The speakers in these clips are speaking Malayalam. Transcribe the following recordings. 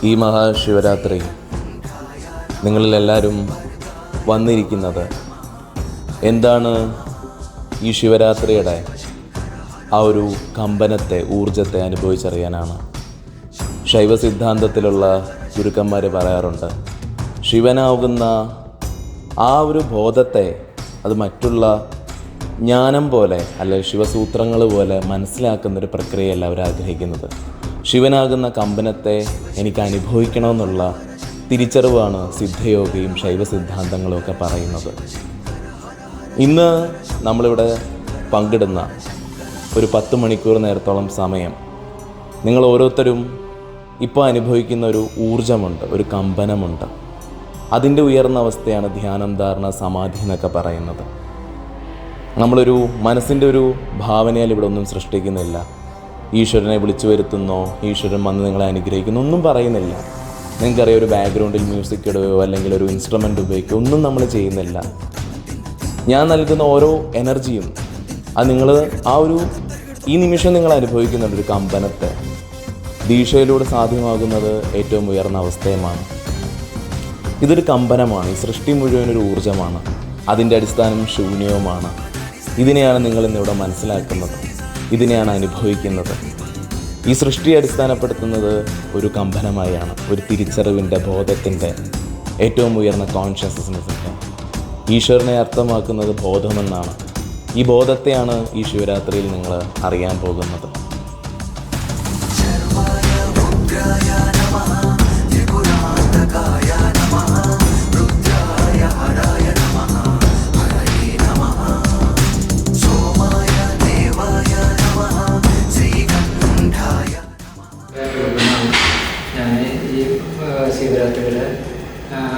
ഈ മഹാശിവരാത്രി നിങ്ങളിലെല്ലാവരും വന്നിരിക്കുന്നത് എന്താണ്? ഈ ശിവരാത്രിയുടെ ആ ഒരു കമ്പനത്തെ, ഊർജത്തെ അനുഭവിച്ചറിയാനാണ്. ശൈവ സിദ്ധാന്തത്തിലുള്ള ഗുരുക്കന്മാർ പറയാറുണ്ട്, ശിവനാകുന്ന ആ ഒരു ബോധത്തെ അത് മറ്റുള്ള ജ്ഞാനം പോലെ അല്ലെങ്കിൽ ശിവസൂത്രങ്ങൾ പോലെ മനസ്സിലാക്കുന്നൊരു പ്രക്രിയയല്ല അവർ ആഗ്രഹിക്കുന്നത്. ശിവനാകുന്ന കമ്പനത്തെ എനിക്ക് അനുഭവിക്കണമെന്നുള്ള തിരിച്ചറിവാണ് സിദ്ധയോഗിയും ശൈവ സിദ്ധാന്തങ്ങളും ഒക്കെ പറയുന്നത്. ഇന്ന് നമ്മളിവിടെ പങ്കിടുന്ന ഒരു 10 മണിക്കൂർ നേരത്തോളം സമയം നിങ്ങൾ ഓരോരുത്തരും ഇപ്പോൾ അനുഭവിക്കുന്ന ഒരു ഊർജമുണ്ട്, ഒരു കമ്പനമുണ്ട്. അതിൻ്റെ ഉയർന്ന അവസ്ഥയാണ് ധ്യാനം, ധാരണ, സമാധി എന്നൊക്കെ പറയുന്നത്. നമ്മളൊരു മനസ്സിൻ്റെ ഒരു ഭാവനയാൽ ഇവിടെ ഒന്നും സൃഷ്ടിക്കുന്നില്ല. ഈശ്വരനെ വിളിച്ചു വരുത്തുന്നോ, ഈശ്വരൻ വന്ന് നിങ്ങളെ അനുഗ്രഹിക്കുന്നു ഒന്നും പറയുന്നില്ല. നിങ്ങൾക്കറിയാം, ഒരു ബാക്ക്ഗ്രൗണ്ടിൽ മ്യൂസിക് ഇടുകയോ അല്ലെങ്കിൽ ഒരു ഇൻസ്ട്രുമെൻ്റ് ഉപയോഗിക്കുകയോ ഒന്നും നമ്മൾ ചെയ്യുന്നില്ല. ഞാൻ നൽകുന്ന ഓരോ എനർജിയും അത് നിങ്ങൾ ഈ നിമിഷം നിങ്ങൾ അനുഭവിക്കുന്നുണ്ട് ഒരു കമ്പനത്തെ. ദീക്ഷയിലൂടെ സാധ്യമാകുന്നത് ഏറ്റവും ഉയർന്ന അവസ്ഥയുമാണ്. ഇതൊരു കമ്പനമാണ്. ഈ സൃഷ്ടി മുഴുവനൊരു ഊർജ്ജമാണ്. അതിൻ്റെ അടിസ്ഥാനം ശൂന്യവുമാണ്. ഇതിനെയാണ് നിങ്ങളിന്നിവിടെ മനസ്സിലാക്കുന്നത്, ഇതിനെയാണ് അനുഭവിക്കുന്നത്. ഈ സൃഷ്ടിയെ അടിസ്ഥാനപ്പെടുത്തുന്നത് ഒരു കമ്പനമായാണ്, ഒരു തിരിച്ചറിവിൻ്റെ, ബോധത്തിൻ്റെ ഏറ്റവും ഉയർന്ന കോൺഷ്യസ്നെസ്സിൻ്റെ. ഈശ്വരനെ അർത്ഥമാക്കുന്നത് ബോധമെന്നാണ്. ഈ ബോധത്തെയാണ് ഈ ശിവരാത്രിയിൽ നിങ്ങൾ അറിയാൻ പോകുന്നത്. ശിവരാത്രിയുടെ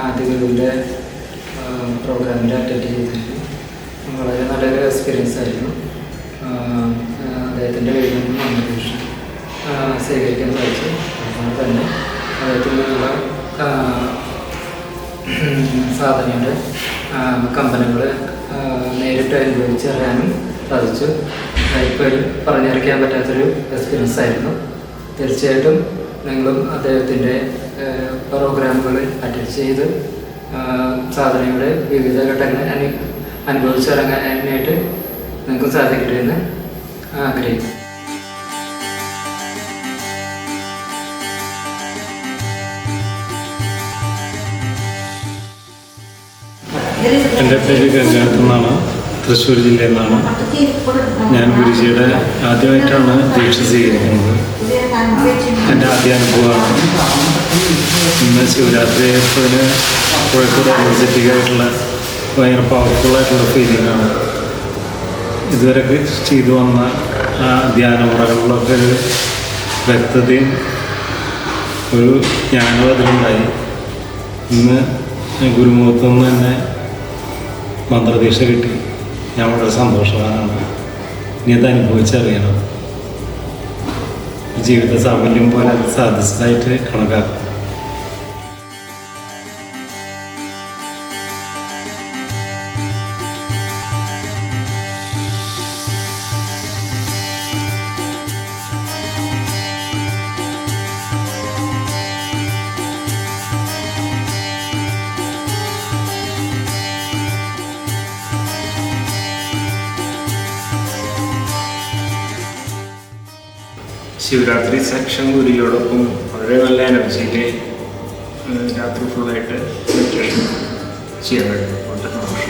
ആദ്യഗുരുവിൻ്റെ പ്രോഗ്രാമിൽ അറ്റൻഡ് ചെയ്തിട്ട് വളരെ നല്ലൊരു എക്സ്പീരിയൻസ് ആയിരുന്നു. അദ്ദേഹത്തിൻ്റെ കയ്യിൽ നിന്നും മോട്ടിവേഷൻ സ്വീകരിക്കാൻ സാധിച്ചു. അതുപോലെ തന്നെ അദ്ദേഹത്തിൽ നിന്നുള്ള സാധനയുടെ കമ്പനങ്ങൾ നേരിട്ട് അനുഭവിച്ചറിയാനും സാധിച്ചു. ഇപ്പോഴും പറഞ്ഞറിയിക്കാൻ പറ്റാത്തൊരു എക്സ്പീരിയൻസ് ആയിരുന്നു. തീർച്ചയായിട്ടും നിങ്ങളും അദ്ദേഹത്തിൻ്റെ പ്രോഗ്രാമുകൾ അറ്റൻഡ് ചെയ്ത് സാധനയുടെ വിവിധ ഘട്ടങ്ങൾ അനുഭവിച്ചിറങ്ങാനായിട്ട് നിങ്ങൾക്കും സാധിക്കട്ടെ എന്ന് ആഗ്രഹിക്കുന്നു. എൻ്റെ പേര് ഗംഗാനത്ത് എന്നാണ്, തൃശ്ശൂർ ജില്ലയിൽ നിന്നാണ്. ഞാൻ ഗുരുജിയുടെ ആദ്യമായിട്ടാണ് ദീക്ഷ സ്വീകരിക്കുന്നത്. എൻ്റെ ആദ്യ അനുഭവമാണ്. ഇന്ന് ശിവരാത്രി ആയതിന് കോഴിക്കോട് എനർജറ്റിക്കായിട്ടുള്ള ഭയങ്കര പവർഫുള്ളായിട്ടുള്ള ഫീലിംഗാണ്. ഇതുവരെ ചെയ്തു വന്ന ആ ധ്യാനമുറകളിലൊക്കെ ഒരു വ്യക്തതയും ഒരു ജ്ഞാനവും അതിലുണ്ടായി. ഇന്ന് ഗുരുമുഖത്തു നിന്ന് തന്നെ മന്ത്രദീക്ഷ കിട്ടി. ഞാൻ വളരെ സന്തോഷവാനാണ്. ഇനി അത് അനുഭവിച്ചറിയണം. ജീവിത സാഫല്യം പോലെ അത് സാധിച്ചതായിട്ട് കണക്കാക്കും. ശിവരാത്രി സെക്ഷൻ ഗുരുവിയോടൊപ്പം വളരെ നല്ല എനർജിയിൽ രാത്രി ഫുള്ളായിട്ട് മെഡിറ്റേഷൻ ചെയ്യാൻ കഴിയും. വളരെ സന്തോഷം.